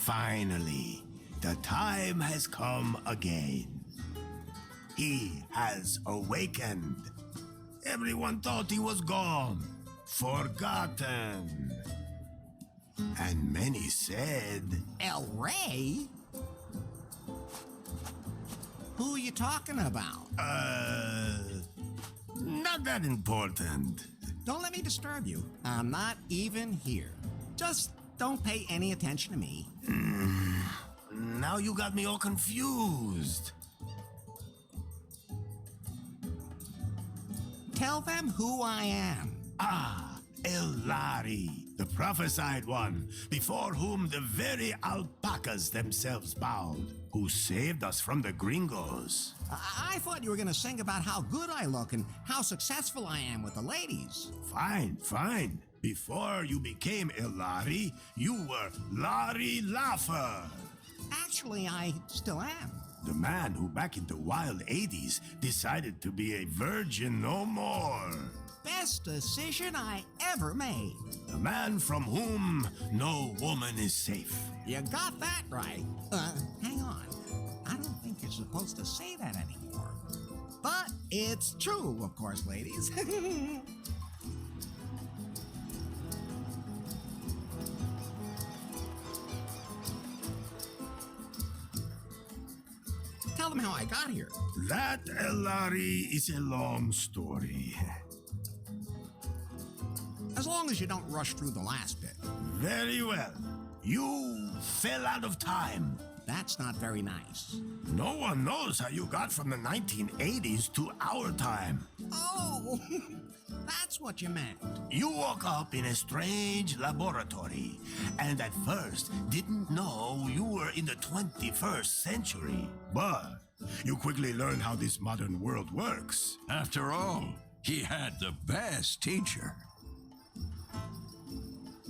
Finally, the time has come again. He has awakened. Everyone thought he was gone, forgotten. And many said, El Rey? Who are you talking about? Not that important. Don't let me disturb you. I'm not even here. Just don't pay any attention to me. Now you got me all confused. Tell them who I am. Ah, Elari, the prophesied one, before whom the very alpacas themselves bowed, who saved us from the gringos. I thought you were going to sing about how good I look and how successful I am with the ladies. Fine, fine. Before you became Elari, you were Larry Laffer. Actually, I still am. The man who back in the wild 80s decided to be a virgin no more. Best decision I ever made. The man from whom no woman is safe. You got that right. Hang on. I don't think you're supposed to say that anymore. But it's true, of course, ladies. Tell them how I got here. That, Elari, is a long story. As long as you don't rush through the last bit. Very well. You fell out of time. That's not very nice. No one knows how you got from the 1980s to our time. Oh, that's what you meant. You woke up in a strange laboratory, and at first didn't know you were in the 21st century. But you quickly learned how this modern world works. After all, he had the best teacher.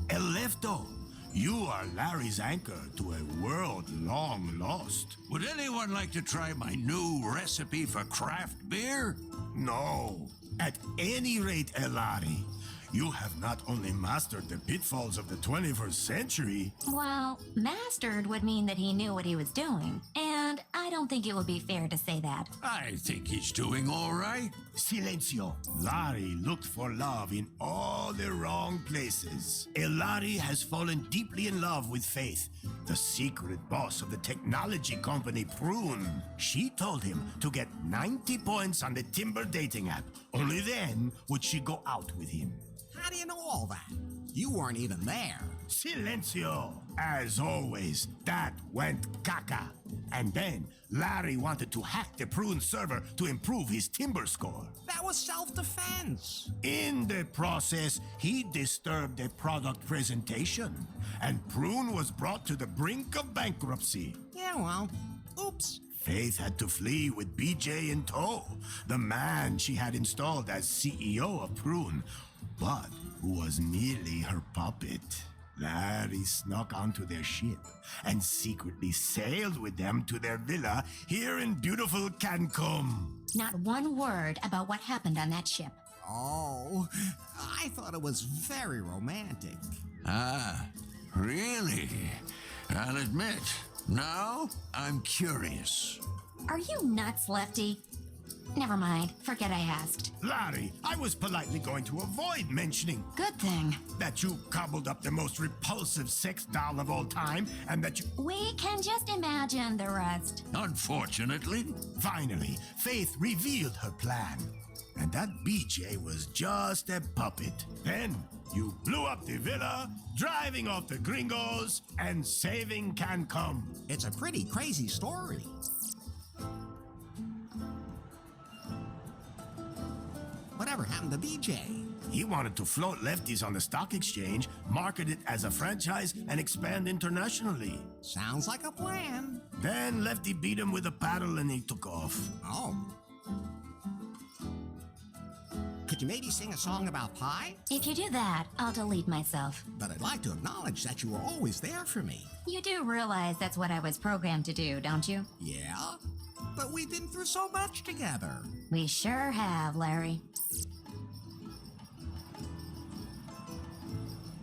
El Lefto, you are Larry's anchor to a world long lost. Would anyone like to try my new recipe for craft beer? No. At any rate, Elari, you have not only mastered the pitfalls of the 21st century. Well, mastered would mean that he knew what he was doing, and I don't think it would be fair to say that. I think he's doing all right. Silencio. Larry looked for love in all the wrong places. Elari has fallen deeply in love with Faith, the secret boss of the technology company Prune. She told him to get 90 points on the Timber dating app. Only then would she go out with him. How do you know all that? You weren't even there. Silencio. As always, that went caca. And then Larry wanted to hack the Prune server to improve his Timber score. That was self-defense. In the process, he disturbed a product presentation, and Prune was brought to the brink of bankruptcy. Yeah, well, oops. Faith had to flee with BJ in tow, the man she had installed as CEO of Prune, but who was merely her puppet. Larry snuck onto their ship and secretly sailed with them to their villa here in beautiful Cancun. Not one word about what happened on that ship. Oh, I thought it was very romantic. Ah, really? I'll admit, now I'm curious. Are you nuts, Lefty? Never mind. Forget I asked. Larry, I was politely going to avoid mentioning Good thing. that you cobbled up the most repulsive sex doll of all time and that you... We can just imagine the rest. Unfortunately, Finally, Faith revealed her plan. And that BJ was just a puppet. Then you blew up the villa, driving off the gringos, and saving Cancun. It's a pretty crazy story. Whatever happened to BJ? He wanted to float lefties on the stock exchange, market it as a franchise, and expand internationally. Sounds like a plan. Then Lefty beat him with a paddle and he took off. Oh. Could you maybe sing a song about pie? If you do that, I'll delete myself. But I'd like to acknowledge that you were always there for me. You do realize that's what I was programmed to do, don't you? Yeah? But we've been through so much together. We sure have, Larry.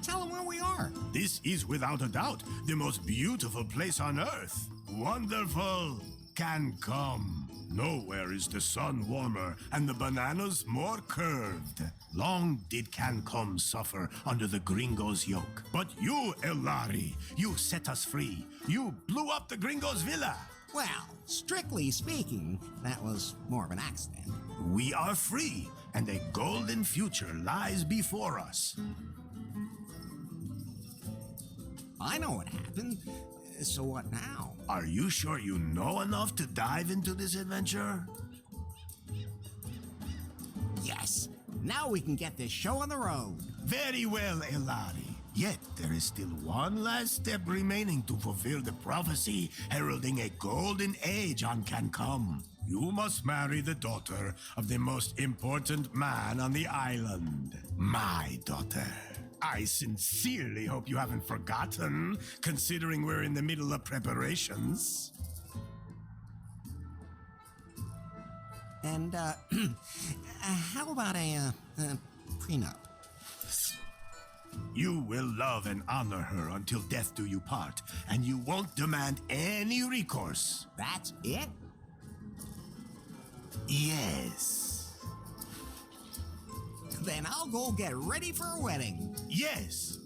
tell him where we are. This is without a doubt the most beautiful place on earth. Wonderful can come. Nowhere is the sun warmer and the bananas more curved. Long did Cancom suffer under the gringo's yoke. But you, Elari, you set us free. You blew up the gringo's villa. Well, strictly speaking, that was more of an accident. We are free, and a golden future lies before us. I know what happened. So what now? Are you sure you know enough to dive into this adventure? Yes. Now we can get this show on the road. Very well, Elari. Yet there is still one last step remaining to fulfill the prophecy heralding a golden age on Cancom. You must marry the daughter of the most important man on the island. My daughter. I sincerely hope you haven't forgotten, considering we're in the middle of preparations. And, how about a prenup? You will love and honor her until death do you part, and you won't demand any recourse. That's it? Yes. Then I'll go get ready for a wedding. Yes.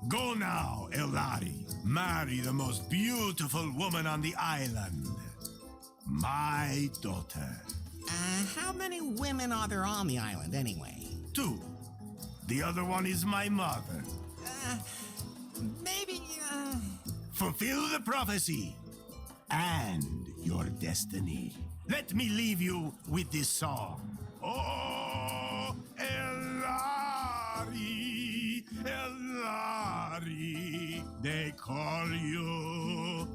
Go now, Elari. Marry the most beautiful woman on the island. My daughter. How many women are there on the island anyway? 2. The other one is my mother. Maybe, Fulfill the prophecy and your destiny. Let me leave you with this song. Oh, Elari, Elari, they call you.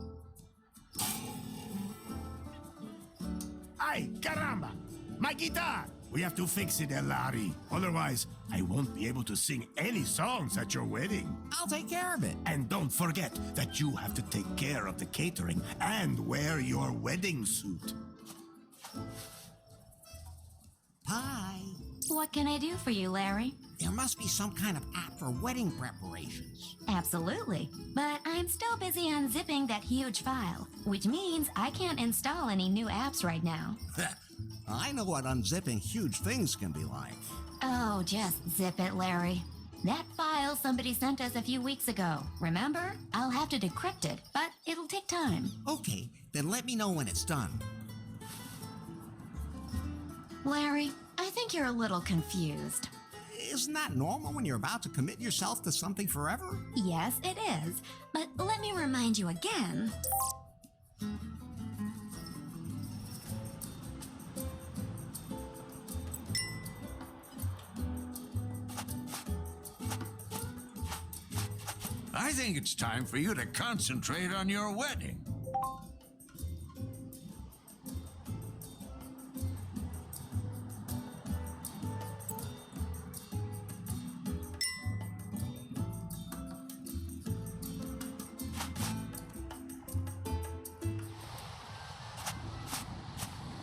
Ay, caramba! My guitar! We have to fix it, Elari. Otherwise, I won't be able to sing any songs at your wedding. I'll take care of it. And don't forget that you have to take care of the catering and wear your wedding suit. Bye. What can I do for you, Larry? There must be some kind of app for wedding preparations. Absolutely. But I'm still busy unzipping that huge file, which means I can't install any new apps right now. I know what unzipping huge things can be like. Oh, just zip it, Larry. That file somebody sent us a few weeks ago. Remember? I'll have to decrypt it, but it'll take time. Okay, then let me know when it's done. Larry, I think you're a little confused. Isn't that normal when you're about to commit yourself to something forever? Yes, it is. But let me remind you again. I think it's time for you to concentrate on your wedding.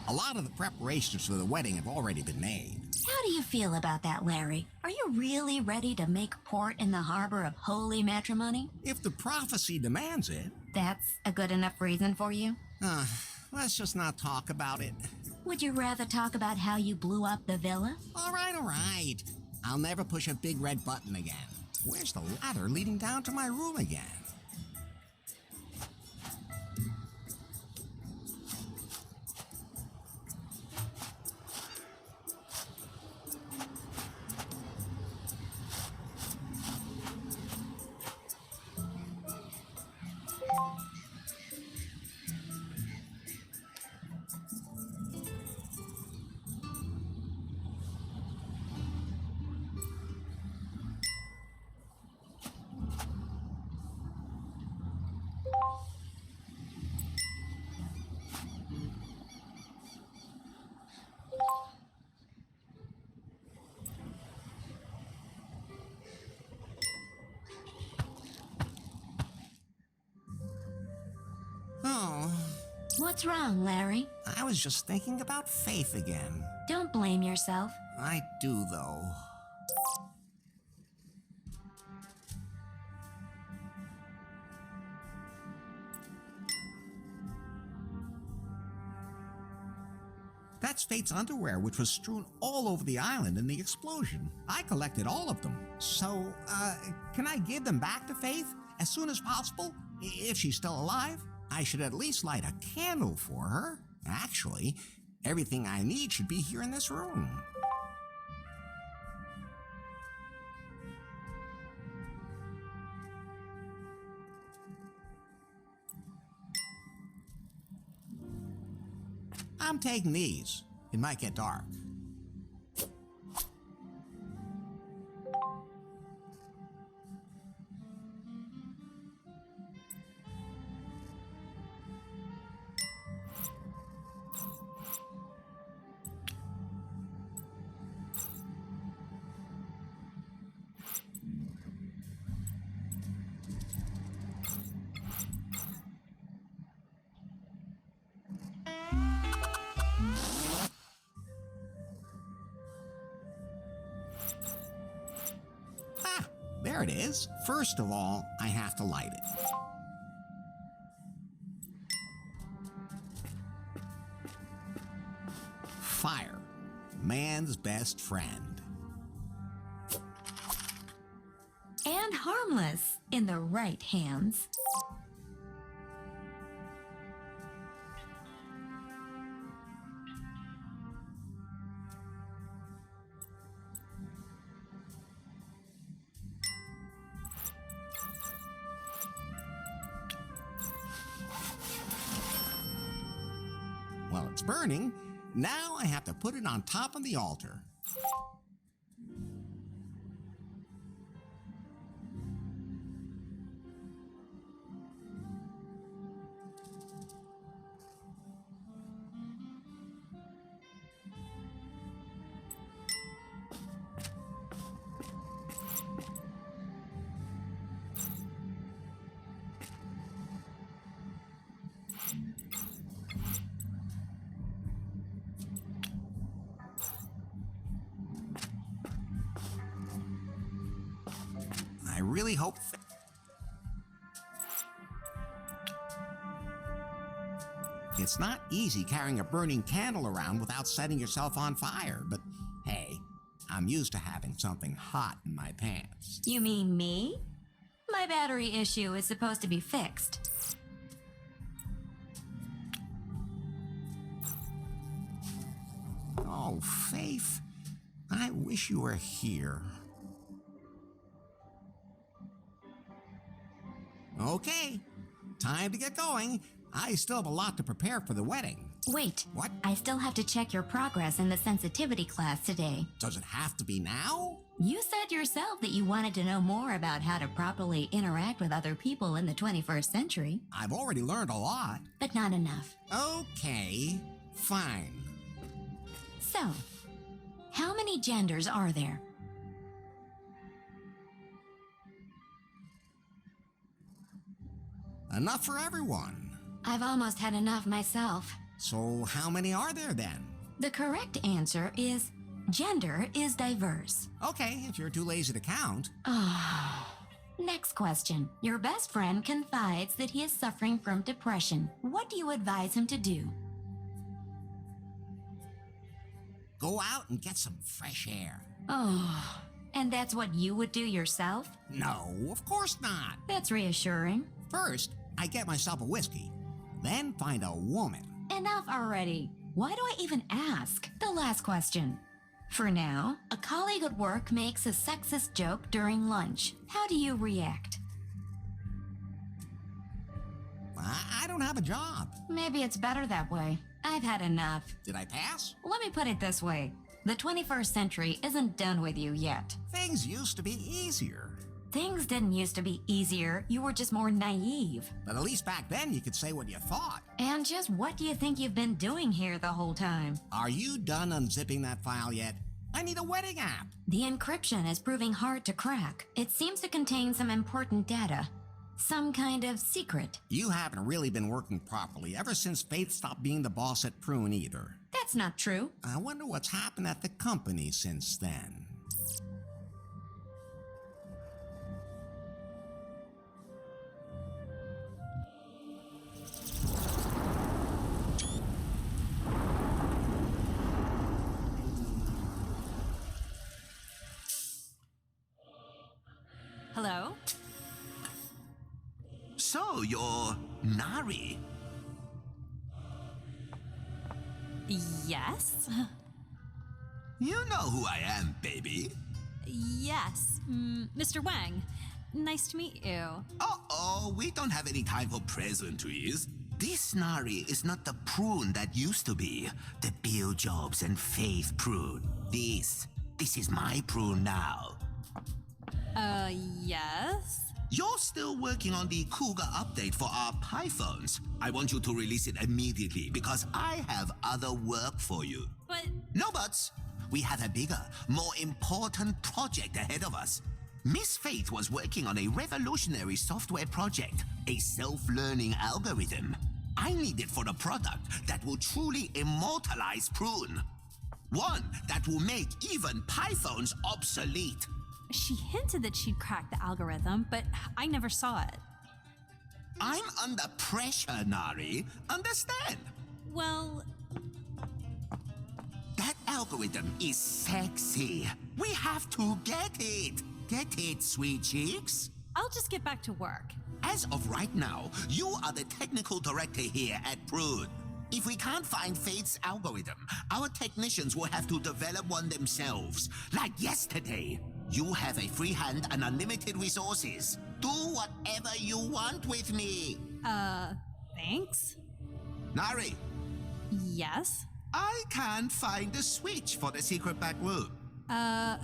A lot of the preparations for the wedding have already been made. How do you feel about that, Larry? Are you really ready to make port in the harbor of holy matrimony? If the prophecy demands it. That's a good enough reason for you? Let's just not talk about it. Would you rather talk about how you blew up the villa? All right. I'll never push a big red button again. Where's the ladder leading down to my room again? Oh, What's wrong, Larry? I was just thinking about Faith again. Don't blame yourself. I do, though. That's Faith's underwear, which was strewn all over the island in the explosion. I collected all of them. So, can I give them back to Faith as soon as possible? If she's still alive? I should at least light a candle for her. Actually, everything I need should be here in this room. I'm taking these. It might get dark. There it is. First of all, I have to light it. Fire, man's best friend. And harmless in the right hands. Well, it's burning. Now I have to put it on top of the altar. I really hope... It's not easy carrying a burning candle around without setting yourself on fire, but hey, I'm used to having something hot in my pants. You mean me? My battery issue is supposed to be fixed. Oh, Faith, I wish you were here. Okay, time to get going. I still have a lot to prepare for the wedding. Wait. What? I still have to check your progress in the sensitivity class today. Does it have to be now? You said yourself that you wanted to know more about how to properly interact with other people in the 21st century. I've already learned a lot. But not enough. Okay, fine. So, how many genders are there? Enough for everyone. I've almost had enough myself. So how many are there then? The correct answer is gender is diverse. Okay, if you're too lazy to count. Next question. Your best friend confides that he is suffering from depression. What do you advise him to do? Go out and get some fresh air. Oh, and that's what you would do yourself? No, of course not. That's reassuring. First, I get myself a whiskey. Then find a woman. Enough already. Why do I even ask? The last question. For now, a colleague at work makes a sexist joke during lunch. How do you react? I don't have a job. Maybe it's better that way. I've had enough. Did I pass? Let me put it this way. The 21st century isn't done with you yet. Things used to be easier. Things didn't used to be easier. You were just more naive. But at least back then you could say what you thought. And just what do you think you've been doing here the whole time? Are you done unzipping that file yet? I need a wedding app. The encryption is proving hard to crack. It seems to contain some important data. Some kind of secret. You haven't really been working properly ever since Faith stopped being the boss at Prune either. That's not true. I wonder what's happened at the company since then. Hello? So, you're Nari. Yes? You know who I am, baby. Yes. Mr. Wang. Nice to meet you. Uh-oh, we don't have any time for pleasantries. This Nari is not the prune that used to be. The Bill Jobs and Faith prune. This is my prune now. Yes? You're still working on the Cougar update for our Pythons. I want you to release it immediately because I have other work for you. But... No buts. We have a bigger, more important project ahead of us. Miss Faith was working on a revolutionary software project, a self-learning algorithm. I need it for a product that will truly immortalize Prune. One that will make even Pythons obsolete. She hinted that she'd cracked the algorithm, but I never saw it. I'm under pressure, Nari. Understand? Well... That algorithm is sexy. We have to get it. Get it, sweet cheeks? I'll just get back to work. As of right now, you are the technical director here at Prude. If we can't find Faith's algorithm, our technicians will have to develop one themselves. Like yesterday. You have a free hand and unlimited resources. Do whatever you want with me. Thanks? Nari, Yes? I can't find the switch for the secret back room. I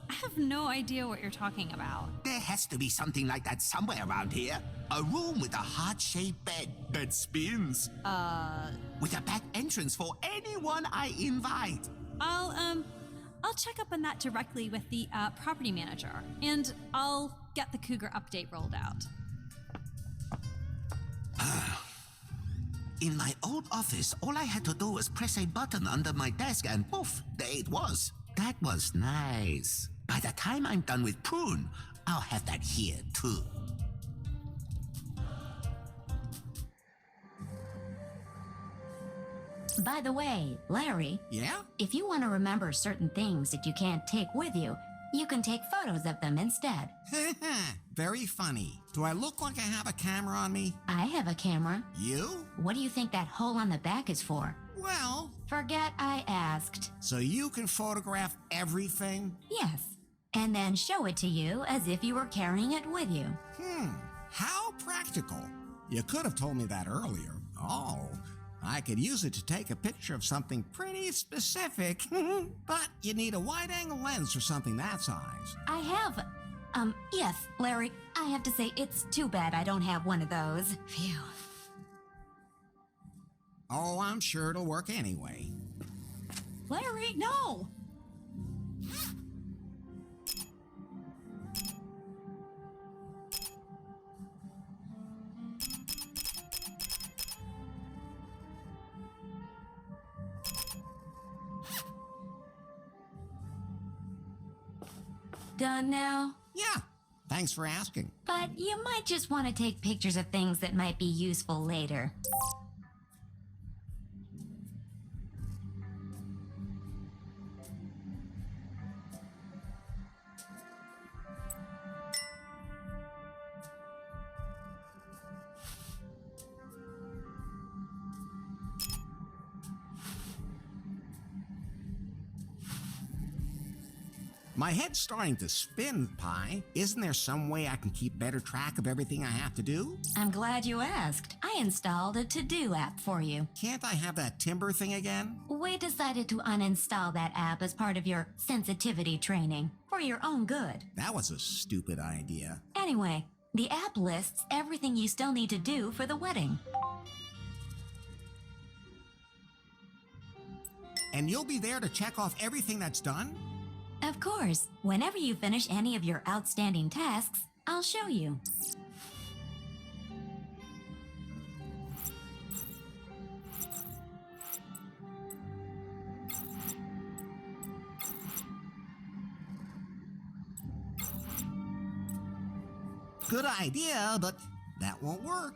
have no idea what you're talking about. There has to be something like that somewhere around here. A room with a heart-shaped bed that spins. With a back entrance for anyone I invite. I'll check up on that directly with the property manager, and I'll get the Cougar update rolled out. In my old office, all I had to do was press a button under my desk and poof, there it was. That was nice. By the time I'm done with Prune, I'll have that here too. By the way, Larry, Yeah? if you want to remember certain things that you can't take with you, you can take photos of them instead. Very funny. Do I look like I have a camera on me? I have a camera. You? What do you think that hole on the back is for? Well, Forget I asked. so you can photograph everything? Yes. And then show it to you as if you were carrying it with you. How practical. You could have told me that earlier. Oh, I could use it to take a picture of something pretty specific. But you need a wide-angle lens for something that size. I have. Yes, Larry, I have to say it's too bad I don't have one of those. Phew. Oh, I'm sure it'll work anyway. Larry, no! Done now? Yeah, thanks for asking. But you might just want to take pictures of things that might be useful later. My head's starting to spin, Pi. Isn't there some way I can keep better track of everything I have to do? I'm glad you asked. I installed a to-do app for you. Can't I have that timber thing again? We decided to uninstall that app as part of your sensitivity training, for your own good. That was a stupid idea. Anyway, the app lists everything you still need to do for the wedding. And you'll be there to check off everything that's done? Of course, whenever you finish any of your outstanding tasks, I'll show you. Good idea, but that won't work.